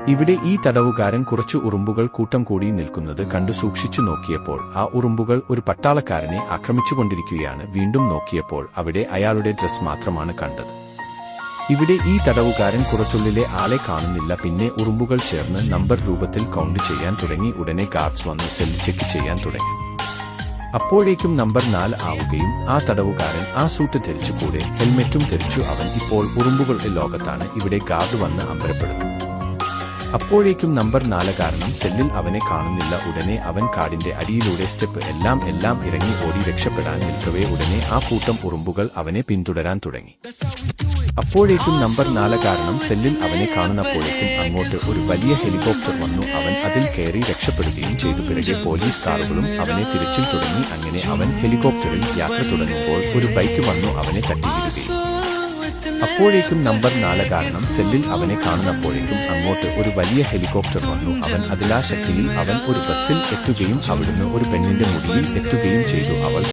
ഇവിടെ ഈ തടവുകാരൻ കുറച്ചു ഉറുമ്പുകൾ കൂട്ടം കൂടി നിൽക്കുന്നത് കണ്ടു സൂക്ഷിച്ചു നോക്കിയപ്പോൾ ആ ഉറുമ്പുകൾ ഒരു പട്ടാളക്കാരനെ ആക്രമിച്ചുകൊണ്ടിരിക്കുകയാണ്. വീണ്ടും നോക്കിയപ്പോൾ അവിടെ അയാളുടെ ഡ്രസ് മാത്രമാണ് കണ്ടത്. ഇവിടെ ഈ തടവുകാരൻ കുറച്ചുള്ളിലെ ആളെ കാണുന്നില്ല. പിന്നെ ഉറുമ്പുകൾ ചേർന്ന് നമ്പർ രൂപത്തിൽ കൗണ്ട് ചെയ്യാൻ തുടങ്ങി. ഉടനെ ഗാർഡ്സ് വന്ന് സെൽ ചെക്ക് ചെയ്യാൻ തുടങ്ങി. അപ്പോഴേക്കും നമ്പർ 4 ആവുകയും ആ തടവുകാരൻ ആ സൂട്ട് ധരിച്ചു, കൂടെ ഹെൽമെറ്റും ധരിച്ചു. അവൻ ഇപ്പോൾ ഉറുമ്പുകളുടെ ലോകത്താണ്. ഇവിടെ ഗാർഡ് വന്ന് അമ്പരപ്പെടുന്നു. അപ്പോഴേക്കും നമ്പർ 4 കാരണം സെല്ലിൽ അവനെ കാണുന്നില്ല. ഉടനെ അവൻ കാടിന്റെ അടിയിലൂടെ സ്റ്റെപ്പ് എല്ലാം ഇറങ്ങി ഓടി രക്ഷപ്പെടാൻ നിൽക്കവേ ഉടനെ ആ കൂട്ടം ഉറുമ്പുകൾ അവനെ പിന്തുടരാൻ തുടങ്ങി. അപ്പോഴേക്കും നമ്പർ 4 കാരണം സെല്ലിൽ അവനെ കാണുന്നപ്പോഴേക്കും അങ്ങോട്ട് ഒരു വലിയ ഹെലികോപ്റ്റർ വന്നു. അവൻ അതിൽ കയറി രക്ഷപ്പെടുകയും ചെയ്തു. പിറകെ പോലീസ് കാറുകളും അവനെ തിരച്ചിൽ തുടങ്ങി. അങ്ങനെ അവൻ ഹെലികോപ്റ്ററിൽ യാത്ര തുടങ്ങുമ്പോൾ ഒരു ബൈക്ക് വന്നു അവനെ തട്ടിയിടുകയും. അപ്പോഴേക്കും നമ്പർ 4 കാരണം സെല്ലിൽ അവനെ കാണുന്നപ്പോഴേക്കും അങ്ങോട്ട് ഒരു വലിയ ഹെലികോപ്റ്റർ വന്നു. അവൻ അതിലാ ശക്തിയിൽ അവൻ ഒരു ബസ്സിൽ എത്തുകയും അവിടുന്ന് ഒരു പെണ്ണിന്റെ മുടിയിൽ എത്തുകയും ചെയ്തു. അവൾ